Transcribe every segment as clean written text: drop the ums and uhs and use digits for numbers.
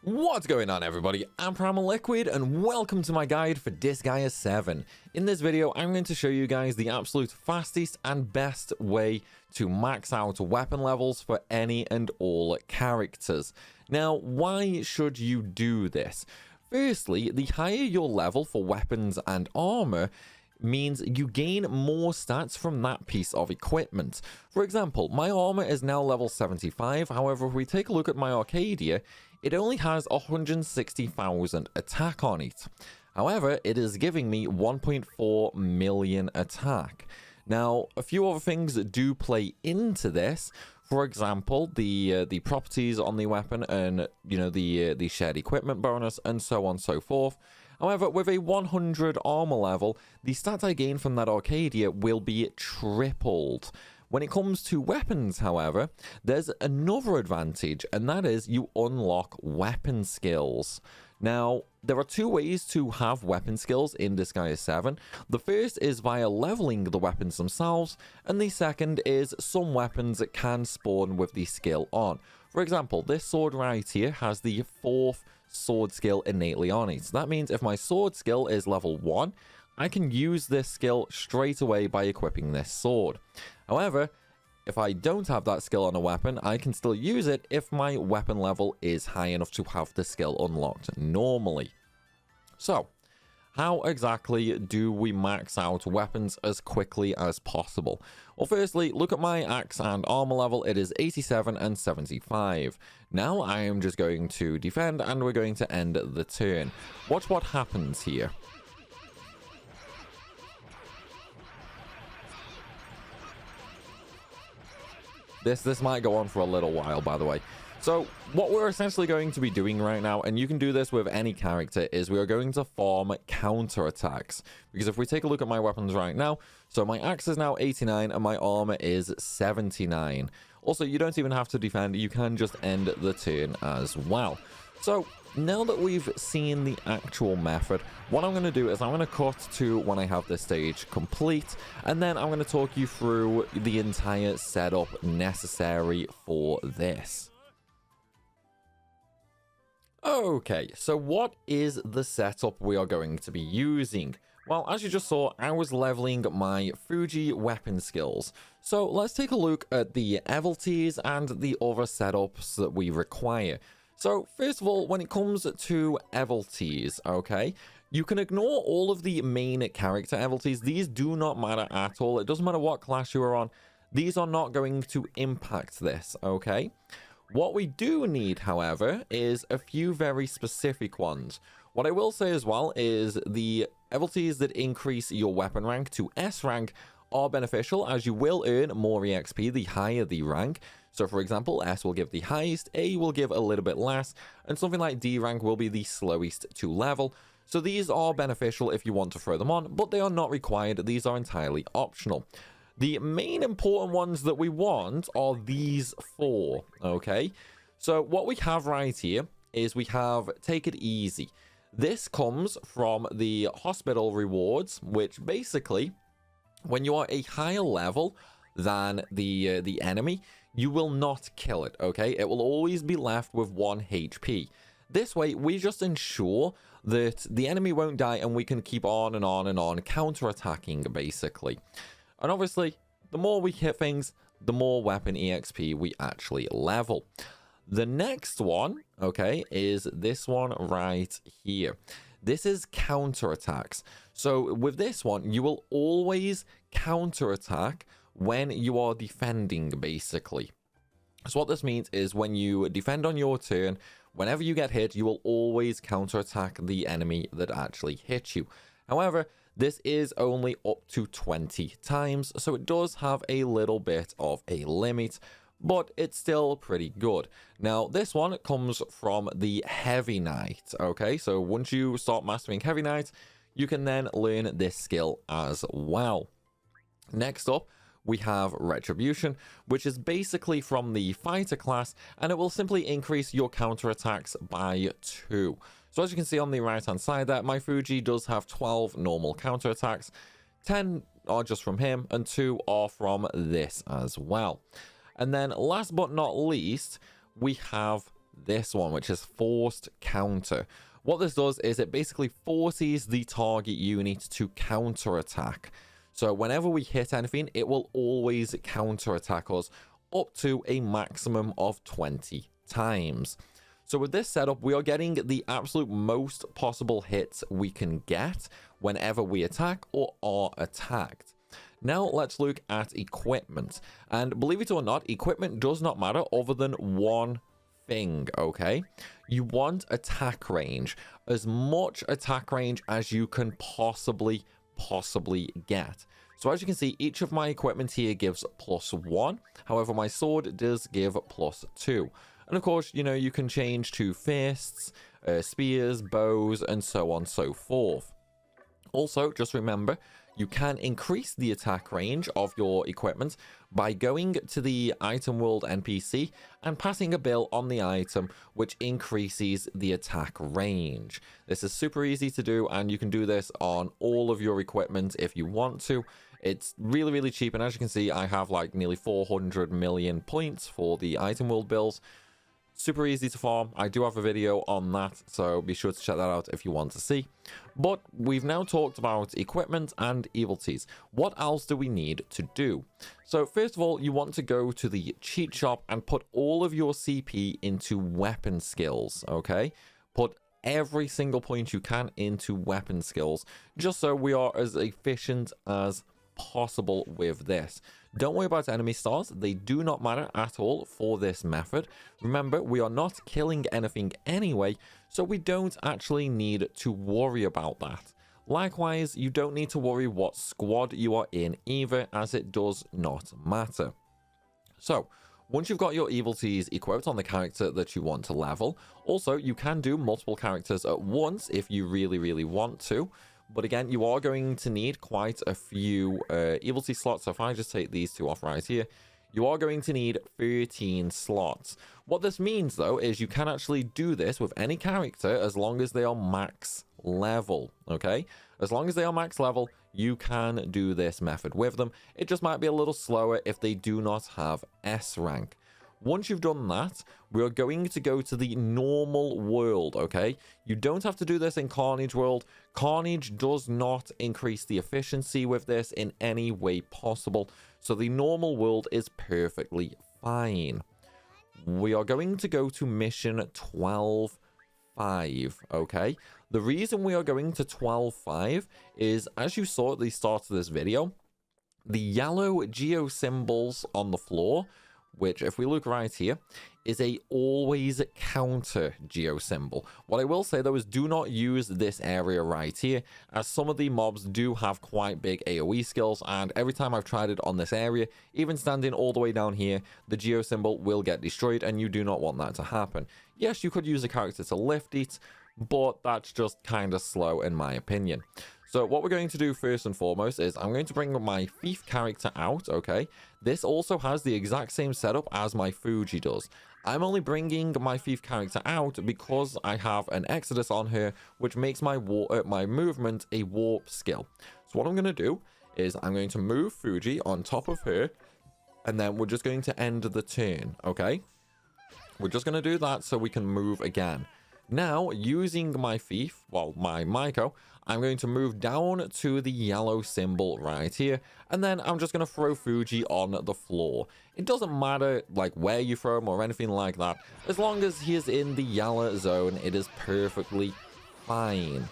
What's going on, everybody? I'm Primalliquid and welcome to my guide for Disgaea 7. In this video, I'm going to show you guys the absolute fastest and best way to max out weapon levels for any and all characters. Now, why should you do this? Firstly, the higher your level for weapons and armor means you gain more stats from that piece of equipment. For example, my armor is now level 75, however, if we take a look at my Arcadia, it only has 160,000 attack on it. However, it is giving me 1.4 million attack. Now, a few other things do play into this. For example, the properties on the weapon and, the shared equipment bonus and so on and so forth. However, with a 100 armor level, the stats I gain from that Arcadia will be tripled. When it comes to weapons, however, there's another advantage, and that is you unlock weapon skills. Now, there are two ways to have weapon skills in Disgaea 7. The first is via leveling the weapons themselves, and the second is some weapons that can spawn with the skill on. For example, this sword right here has the 4th sword skill innately on it. That means if my sword skill is level 1, I can use this skill straight away by equipping this sword. However, if I don't have that skill on a weapon, I can still use it if my weapon level is high enough to have the skill unlocked normally. So, how exactly do we max out weapons as quickly as possible? Well, firstly, look at my axe and armor level. It is 87 and 75. Now I am just going to defend and we're going to end the turn. Watch what happens here. This might go on for a little while, by the way. So, what we're essentially going to be doing right now, and you can do this with any character, is we are going to farm counter-attacks. Because if we take a look at my weapons right now, so my axe is now 89 and my armor is 79. Also, you don't even have to defend, you can just end the turn as well. So, now that we've seen the actual method, what I'm going to do is I'm going to cut to when I have this stage complete, and then I'm going to talk you through the entire setup necessary for this. Okay, so what is the setup we are going to be using? Well, as you just saw, I was leveling my Fuji weapon skills. So let's take a look at the abilities and the other setups that we require. So first of all, when it comes to abilities, okay, you can ignore all of the main character abilities. These do not matter at all. It doesn't matter what class you are on. These are not going to impact this, okay? What we do need, however, is a few very specific ones. What I will say as well is the abilities that increase your weapon rank to S rank are beneficial, as you will earn more EXP the higher the rank. So for example, S will give the highest, A will give a little bit less, and something like D rank will be the slowest to level. So these are beneficial if you want to throw them on, but they are not required. These are entirely optional. The main important ones that we want are these 4, okay? So what we have right here is we have Take It Easy. This comes from the hospital rewards, which basically, when you are a higher level than the enemy, you will not kill it, okay? It will always be left with 1 HP. This way, we just ensure that the enemy won't die and we can keep on and on and on counter-attacking, basically. And obviously, the more we hit things, the more weapon EXP we actually level. The next one, okay, is this one right here. This is counterattacks. So with this one, you will always counterattack when you are defending, basically. So what this means is when you defend on your turn, whenever you get hit, you will always counterattack the enemy that actually hit you. However, this is only up to 20 times, so it does have a little bit of a limit, but it's still pretty good. Now, this one comes from the Heavy Knight, okay? So once you start mastering Heavy Knight, you can then learn this skill as well. Next up, we have Retribution, which is basically from the Fighter class, and it will simply increase your counterattacks by 2. So as you can see on the right hand side there, my Fuji does have 12 normal counterattacks, 10 are just from him, and 2 are from this as well. And then last but not least, we have this one, which is Forced Counter. What this does is it basically forces the target unit to counterattack. So whenever we hit anything, it will always counterattack us up to a maximum of 20 times. So with this setup, we are getting the absolute most possible hits we can get whenever we attack or are attacked. Now let's look at equipment. And believe it or not, equipment does not matter other than one thing, okay? You want attack range. As much attack range as you can possibly get. So as you can see, each of my equipment here gives +1. However, my sword does give +2. And of course, you know, you can change to fists, spears, bows, and so on and so forth. Also, just remember, you can increase the attack range of your equipment by going to the item world NPC and passing a bill on the item, which increases the attack range. This is super easy to do, and you can do this on all of your equipment if you want to. It's really, really cheap, and as you can see, I have like nearly 400 million points for the item world bills. Super easy to farm. I do have a video on that, so be sure to check that out if you want to see. But we've now talked about equipment and abilities. What else do we need to do? So first of all, you want to go to the cheat shop and put all of your CP into weapon skills, okay? Put every single point you can into weapon skills, just so we are as efficient as possible with this. Don't worry about enemy stars, they do not matter at all for this method. Remember, we are not killing anything anyway, so we don't actually need to worry about that. Likewise, you don't need to worry what squad you are in either, as it does not matter. So once you've got your abilities equipped on the character that you want to level, also you can do multiple characters at once if you really want to. But again, you are going to need quite a few ability slots. So if I just take these two off right here, you are going to need 13 slots. What this means, though, is you can actually do this with any character as long as they are max level, okay? As long as they are max level, you can do this method with them. It just might be a little slower if they do not have S rank. Once you've done that, we are going to go to the normal world, okay? You don't have to do this in Carnage world. Carnage does not increase the efficiency with this in any way possible. So the normal world is perfectly fine. We are going to go to mission 12.5, okay? The reason we are going to 12.5 is, as you saw at the start of this video, the yellow geo symbols on the floor, which, if we look right here, is a always counter geo symbol. What I will say, though, is do not use this area right here, as some of the mobs do have quite big AoE skills, and every time I've tried it on this area, even standing all the way down here, the geo symbol will get destroyed, and you do not want that to happen. Yes, you could use a character to lift it, but that's just kind of slow in my opinion. So what we're going to do first and foremost is I'm going to bring my thief character out, okay? This also has the exact same setup as my Fuji does. I'm only bringing my thief character out because I have an Exodus on her, which makes my movement a warp skill. So what I'm going to do is I'm going to move Fuji on top of her, and then we're just going to end the turn, okay? We're just going to do that so we can move again. Now, using my thief, well, my Maiko, I'm going to move down to the yellow symbol right here, and then I'm just going to throw Fuji on the floor. It doesn't matter, like, where you throw him or anything like that. As long as he is in the yellow zone, it is perfectly fine.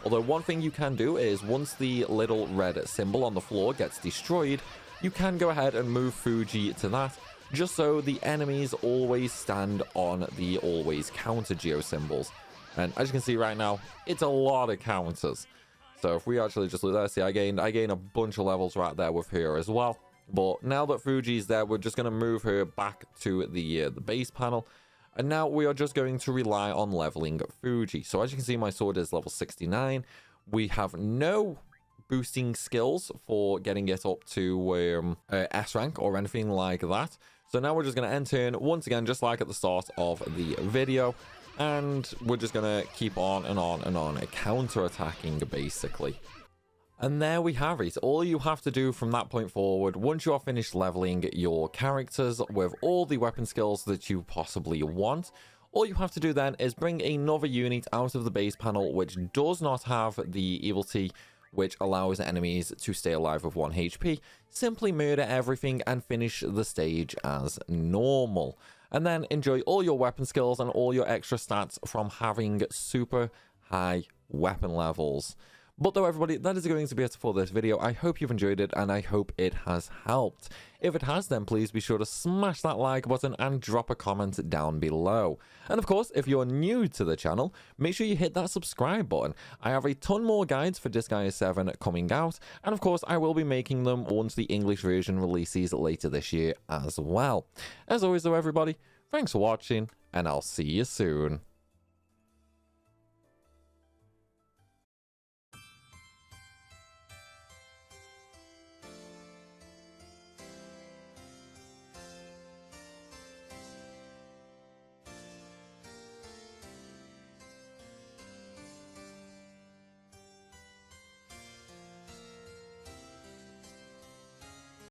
Although one thing you can do is, once the little red symbol on the floor gets destroyed, you can go ahead and move Fuji to that, just so the enemies always stand on the always counter geo symbols. And as you can see right now, it's a lot of counters. So if we actually just look there, see, I gain a bunch of levels right there with her as well. But now that Fuji's there, we're just going to move her back to the base panel. And now we are just going to rely on leveling Fuji. So as you can see, my sword is level 69. We have no boosting skills for getting it up to S rank or anything like that. So now we're just going to end turn once again, just like at the start of the video. And we're just going to keep on and on and on, counter-attacking, basically. And there we have it. All you have to do from that point forward, once you are finished leveling your characters with all the weapon skills that you possibly want, All you have to do then is bring another unit out of the base panel which does not have the evil tea, which allows enemies to stay alive with 1 HP. Simply murder everything and finish the stage as normal. And then enjoy all your weapon skills and all your extra stats from having super high weapon levels. But though, everybody, that is going to be it for this video. I hope you've enjoyed it and I hope it has helped. If it has, then please be sure to smash that like button and drop a comment down below. And of course, if you're new to the channel, make sure you hit that subscribe button. I have a ton more guides for Disgaea 7 coming out, and of course I will be making them once the English version releases later this year as well. As always though, everybody, thanks for watching and I'll see you soon.